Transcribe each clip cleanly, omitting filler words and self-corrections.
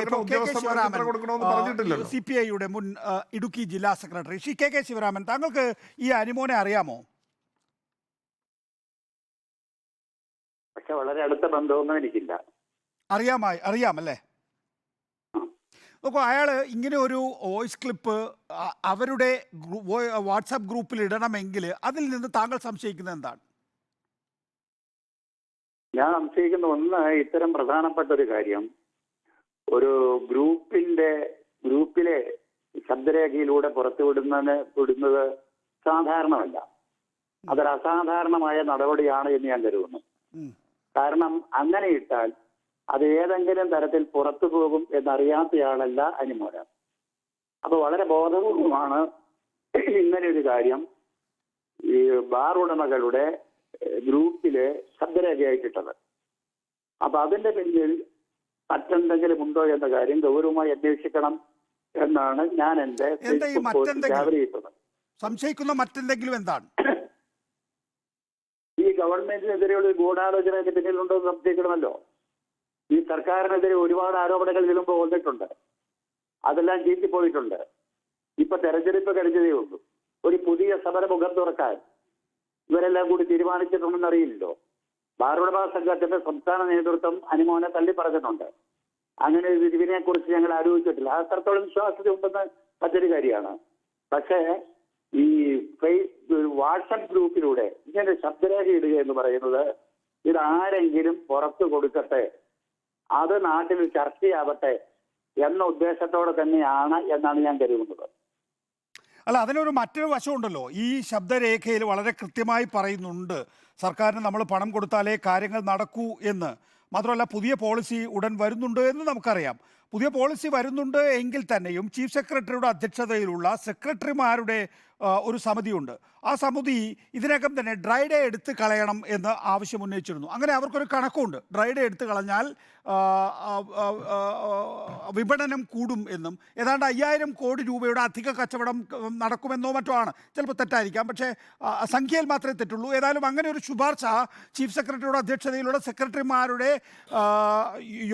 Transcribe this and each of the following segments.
കൊടുക്കണം, ഉദ്യോഗസ്ഥന്മാർക്ക് ഇത്ര കൊടുക്കണമെന്ന് പറഞ്ഞിട്ടില്ലല്ലോ. CPI-യുടെ മുൻ ഇടുക്കി ജില്ലാ സെക്രട്ടറി ശ്രീ കെ ശിവരാമൻ, താങ്കൾക്ക് ഈ അനിമോനെ അറിയാമോ? പക്ഷെ വളരെ അടുത്ത ബന്ധമൊന്നും എനിക്കില്ല. അറിയാമല്ലേ? നോക്കൂ, അയാൾ ഇങ്ങനെ ഒരു വോയിസ് ക്ലിപ്പ് അവരുടെ വാട്സാപ്പ് ഗ്രൂപ്പിൽ ഇടണമെങ്കിൽ അതിൽ നിന്ന് താങ്കൾ സംശയിക്കുന്നത് എന്താണ്? ഞാൻ സംശയിക്കുന്ന ഒന്ന്, ഇത്തരം പ്രധാനപ്പെട്ട ഒരു കാര്യം ഒരു ഗ്രൂപ്പിലെ ശബ്ദരേഖയിലൂടെ വിടുന്നത് സാധാരണമല്ല. അതൊരു അസാധാരണമായ നടപടിയാണ് എന്ന് ഞാൻ കരുതുന്നു. കാരണം അങ്ങനെ ഇട്ടാൽ അത് ഏതെങ്കിലും തരത്തിൽ പുറത്തു പോകും എന്നറിയാത്തയാളല്ല അനിമോൻ. അപ്പൊ വളരെ ബോധപൂർവമാണ് ഇങ്ങനെ ഒരു കാര്യം ഈ ബാർ ഉടമകളുടെ ഗ്രൂപ്പില് ശബ്ദരേഖയായിട്ടിട്ടത്. അപ്പൊ അതിന്റെ പിന്നിൽ മറ്റെന്തെങ്കിലും ഉണ്ടോ എന്ന കാര്യം ഗൗരവമായി അന്വേഷിക്കണം എന്നാണ് ഞാൻ എന്റെ സംശയിക്കുന്ന മറ്റെന്തെങ്കിലും എന്താണ്? ഈ ഗവൺമെന്റിനെതിരെയുള്ള ഗൂഢാലോചനയ്ക്ക് പിന്നിലുണ്ടോ എന്ന് സംശയിക്കണമല്ലോ. ഈ സർക്കാരിനെതിരെ ഒരുപാട് ആരോപണങ്ങൾ ഇതിലുമ്പ് വന്നിട്ടുണ്ട്, അതെല്ലാം ചീറ്റിപ്പോയിട്ടുണ്ട്. ഇപ്പൊ തെരഞ്ഞെടുപ്പ് കഴിഞ്ഞതേ ഉള്ളൂ. ഒരു പുതിയ സമരമുഖം തുറക്കാൻ ഇവരെല്ലാം കൂടി തീരുമാനിച്ചിട്ടുണ്ടെന്നറിയില്ലല്ലോ. ബാറുടമ സംഘത്തിന്റെ സംസ്ഥാന നേതൃത്വം അനിമോനെ തള്ളി പറഞ്ഞിട്ടുണ്ട്. അങ്ങനെ ഒരു ഇതിനെ കുറിച്ച് ഞങ്ങൾ ആലോചിച്ചിട്ടില്ല. അത്രത്തോളം വിശ്വാസ്യത ഉണ്ടെന്ന് മറ്റൊരു കാര്യമാണ്. പക്ഷേ ഈ വാട്സപ്പ് ഗ്രൂപ്പിലൂടെ ഇങ്ങനെ ശബ്ദരേഖ ഇടുക എന്ന് പറയുന്നത് ഇതാരെങ്കിലും പുറത്തു കൊടുക്കട്ടെ, അത് നാട്ടിൽ ചർച്ചയാവട്ടെ എന്ന ഉദ്ദേശത്തോടെ തന്നെയാണ് എന്നാണ് ഞാൻ കരുതുന്നത്. അല്ല, അതിനൊരു മറ്റൊരു വശമുണ്ടല്ലോ. ഈ ശബ്ദരേഖയിൽ വളരെ കൃത്യമായി പറയുന്നുണ്ട് സർക്കാരിന് നമ്മൾ പണം കൊടുത്താലേ കാര്യങ്ങൾ നടക്കൂ എന്ന്. മാത്രമല്ല, പുതിയ പോളിസി ഉടൻ വരുന്നുണ്ട് എന്ന് നമുക്കറിയാം. പുതിയ പോളിസി വരുന്നുണ്ട് എങ്കിൽ തന്നെയും ചീഫ് സെക്രട്ടറിയുടെ അധ്യക്ഷതയിലുള്ള സെക്രട്ടറിമാരുടെ ഒരു സമിതിയുണ്ട്. ആ സമിതി ഇതിനകം തന്നെ ഡ്രൈ ഡേ എടുത്ത് കളയണം എന്ന് ആവശ്യം ഉന്നയിച്ചിരുന്നു. അങ്ങനെ അവർക്കൊരു കണക്കുണ്ട്. ഡ്രൈ ഡേ എടുത്ത് കളഞ്ഞാൽ വിപണനം കൂടും എന്നും ഏതാണ്ട് 5000 കോടി രൂപയുടെ അധിക കച്ചവടം നടക്കുമെന്നോ മറ്റോ ആണ്. ചിലപ്പോൾ തെറ്റായിരിക്കാം, പക്ഷേ സംഖ്യയിൽ മാത്രമേ തെറ്റുള്ളൂ. ഏതായാലും അങ്ങനെ ഒരു ശുപാർശ ചീഫ് സെക്രട്ടറിയുടെ അധ്യക്ഷതയിലുള്ള സെക്രട്ടറിമാരുടെ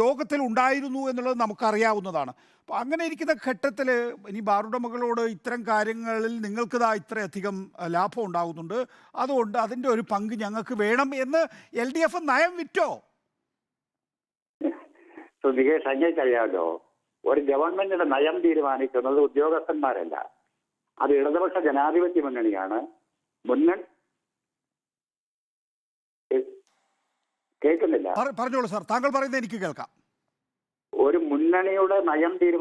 യോഗത്തിൽ ഉണ്ടായിരുന്നു എന്നുള്ളത് നമുക്കറിയാവുന്നതാണ്. അപ്പോൾ അങ്ങനെ ഇരിക്കുന്ന ഘട്ടത്തിൽ ഇനി ബാറുടമകളോട് ഇത്തരം കാര്യങ്ങളിൽ നിങ്ങൾക്കിതാ ഇത്രയധികം ലാഭം ഉണ്ടാകുന്നുണ്ട്, അതുകൊണ്ട് അതിൻ്റെ ഒരു പങ്ക് ഞങ്ങൾക്ക് വേണം എന്ന് LDF നയം വിറ്റോ? നികേഷ്, അങ്ങേക്കറിയാമല്ലോ, ഒരു ഗവൺമെന്റിന്റെ നയം തീരുമാനിക്കുന്നത് ഉദ്യോഗസ്ഥന്മാരല്ല, അത് ഇടതുപക്ഷ ജനാധിപത്യ മുന്നണിയാണ്. കേൾക്കുന്നില്ല? പറഞ്ഞോളൂ സാർ, താങ്കൾ പറയുന്നത് എനിക്ക് കേൾക്കാം. ഒരു മുന്നണിയുടെ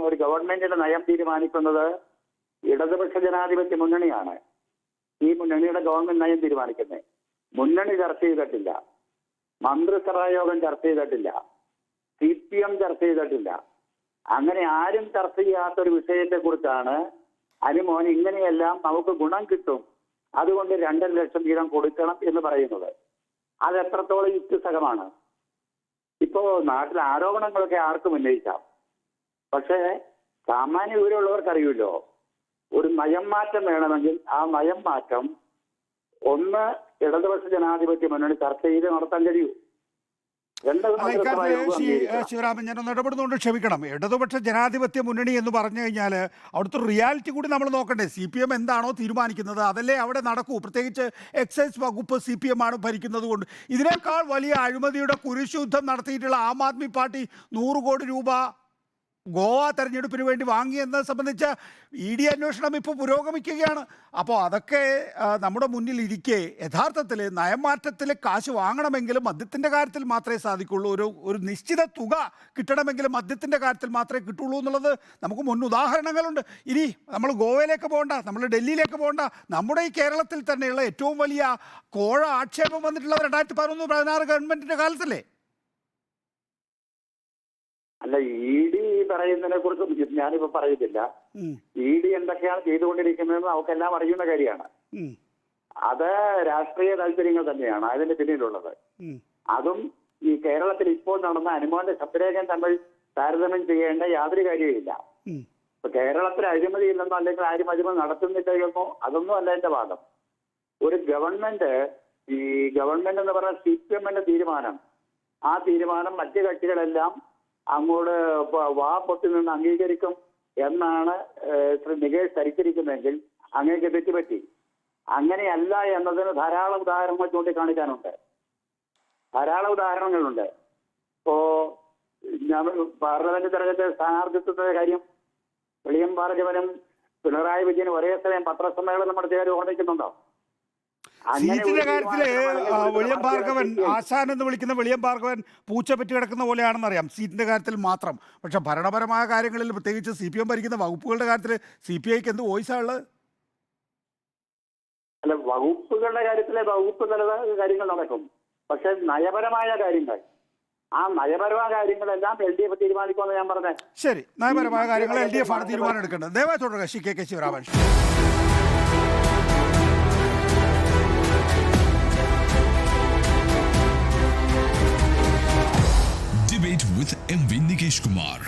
ഒരു ഗവൺമെന്റിന്റെ നയം തീരുമാനിക്കുന്നത് ഇടതുപക്ഷ ജനാധിപത്യ മുന്നണിയാണ്. ഈ മുന്നണിയുടെ ഗവൺമെന്റ് നയം തീരുമാനിക്കുന്നത് മുന്നണി ചർച്ച ചെയ്തിട്ടില്ല, മന്ത്രിസഭാ യോഗം ചർച്ച ചെയ്തിട്ടില്ല, CPM ചർച്ച ചെയ്തിട്ടില്ല. അങ്ങനെ ആരും ചർച്ച ചെയ്യാത്തൊരു വിഷയത്തെ കുറിച്ചാണ് അനിമോൻ ഇങ്ങനെയെല്ലാം നമുക്ക് ഗുണം കിട്ടും, അതുകൊണ്ട് 2.5 ലക്ഷം വീതം കൊടുക്കണം എന്ന് പറയുന്നത്. അത് എത്രത്തോളം യുക്തിസഹമാണ്? ഇപ്പോ നാട്ടിൽ ആരോപണങ്ങളൊക്കെ ആർക്കും ഉന്നയിക്കാം, പക്ഷേ സാമാന്യ വിവരമുള്ളവർക്കറിയുമല്ലോ, ഒരു നയം മാറ്റം വേണമെങ്കിൽ ആ നയം മാറ്റം ഒന്ന് ഇടതുപക്ഷ ജനാധിപത്യ മുന്നണി ചർച്ച ചെയ്ത് നടത്താൻ കഴിയൂ. ശിവരാമൻ, ഞാനൊന്ന് ഇടപെടുന്നുകൊണ്ട് ക്ഷമിക്കണം. ഇടതുപക്ഷ ജനാധിപത്യ മുന്നണി എന്ന് പറഞ്ഞു കഴിഞ്ഞാൽ അവിടുത്തെ റിയാലിറ്റി കൂടി നമ്മൾ നോക്കണ്ടേ? CPM എന്താണോ തീരുമാനിക്കുന്നത് അതല്ലേ അവിടെ നടക്കൂ. പ്രത്യേകിച്ച് എക്സൈസ് വകുപ്പ് CPM ആണ് ഭരിക്കുന്നത് കൊണ്ട്. ഇതിനേക്കാൾ വലിയ അഴിമതിയുടെ കുരിശുദ്ധം നടത്തിയിട്ടുള്ള ആം ആദ്മി പാർട്ടി 100 കോടി രൂപ ഗോവ തെരഞ്ഞെടുപ്പിന് വേണ്ടി വാങ്ങിയെന്നത് സംബന്ധിച്ച് ED അന്വേഷണം ഇപ്പോൾ പുരോഗമിക്കുകയാണ്. അപ്പോൾ അതൊക്കെ നമ്മുടെ മുന്നിൽ ഇരിക്കെ യഥാർത്ഥത്തിൽ നയമാറ്റത്തിൽ കാശ് വാങ്ങണമെങ്കിലും മദ്യത്തിൻ്റെ കാര്യത്തിൽ മാത്രമേ സാധിക്കുള്ളൂ. ഒരു നിശ്ചിത തുക കിട്ടണമെങ്കിലും മദ്യത്തിൻ്റെ കാര്യത്തിൽ മാത്രമേ കിട്ടുള്ളൂ എന്നുള്ളത് നമുക്ക് മുൻ ഉദാഹരണങ്ങളുണ്ട്. ഇനി നമ്മൾ ഗോവയിലേക്ക് പോകണ്ട, നമ്മൾ ഡൽഹിയിലേക്ക് പോകണ്ട, നമ്മുടെ ഈ കേരളത്തിൽ തന്നെയുള്ള ഏറ്റവും വലിയ കോഴ ആക്ഷേപം വന്നിട്ടുള്ളത് 2011-16 ഗവൺമെൻറ്റിൻ്റെ കാലത്തല്ലേ? അല്ല, ED പറയുന്നതിനെ കുറിച്ച് ഞാനിപ്പോ പറയുന്നില്ല. ED എന്തൊക്കെയാണ് ചെയ്തുകൊണ്ടിരിക്കുന്നതെന്ന് നമുക്കെല്ലാം അറിയുന്ന കാര്യമാണ്. അത് രാഷ്ട്രീയ താല്പര്യങ്ങൾ തന്നെയാണ് അതിന്റെ പിന്നിലുള്ളത്. അതും ഈ കേരളത്തിൽ ഇപ്പോൾ നടന്ന അനിമോന്റെ ശബ്ദരേഖയും തമ്മിൽ താരതമ്യം ചെയ്യേണ്ട യാതൊരു കാര്യവുമില്ല. ഇപ്പൊ കേരളത്തിൽ അഴിമതി ഇല്ലെന്നോ അല്ലെങ്കിൽ ആരും അഴിമതി നടത്തുന്നില്ലെന്നോ അതൊന്നും അല്ല എന്റെ വാദം. ഒരു ഗവൺമെന്റ് എന്ന് പറഞ്ഞ CPM തീരുമാനം, ആ തീരുമാനം മറ്റു കക്ഷികളെല്ലാം അങ്ങോട്ട് വാ പൊട്ടി നിന്ന് അംഗീകരിക്കും എന്നാണ് ശ്രീ നികേഷ് ധരിച്ചിരിക്കുന്നതെങ്കിൽ അങ്ങേക്ക് തെറ്റുപറ്റി. അങ്ങനെയല്ല എന്നതിന് ധാരാളം ഉദാഹരണങ്ങൾ ചൂണ്ടിക്കാണിക്കാനുണ്ട്. ധാരാളം ഉദാഹരണങ്ങളുണ്ട്. ഇപ്പോ ഞാൻ പാർലമെന്റ് തെരഞ്ഞെടുപ്പ് സ്ഥാനാർത്ഥിത്വത്തിന്റെ കാര്യം വെളിയം ഭാർഗവനും പിണറായി വിജയനും ഒരേ സമയം പത്രസമ്മേളനം നടത്തിയ ഓർമ്മിക്കുന്നുണ്ടോ? സീറ്റിന്റെ കാര്യത്തില് വെളിയം ഭാർഗവൻ, ആശാൻ എന്ന് വിളിക്കുന്ന വെളിയം ഭാർഗവൻ പൂച്ച പറ്റി കിടക്കുന്ന പോലെയാണെന്നറിയാം സീറ്റിന്റെ കാര്യത്തിൽ മാത്രം. പക്ഷെ ഭരണപരമായ കാര്യങ്ങളിൽ, പ്രത്യേകിച്ച് CPM ഭരിക്കുന്ന വകുപ്പുകളുടെ കാര്യത്തിൽ CPIക്ക് എന്ത് വോയിസാ ഉള്ളത്? അല്ല, വകുപ്പുകളുടെ കാര്യത്തിലെ വകുപ്പ് തല കാര്യങ്ങൾ നടക്കും. പക്ഷെ നയപരമായ കാര്യങ്ങൾ, ആ നയപരമായ കാര്യങ്ങളെല്ലാം LDF തീരുമാനിക്കുമെന്ന് ഞാൻ പറഞ്ഞത്. ശരി, നയപരമായ കാര്യങ്ങൾ LDF ആണ് തീരുമാനം എടുക്കേണ്ടത്. ദയവായി തുടരുക Shri KK Sivaraman. Debate with MV Nikesh Kumar.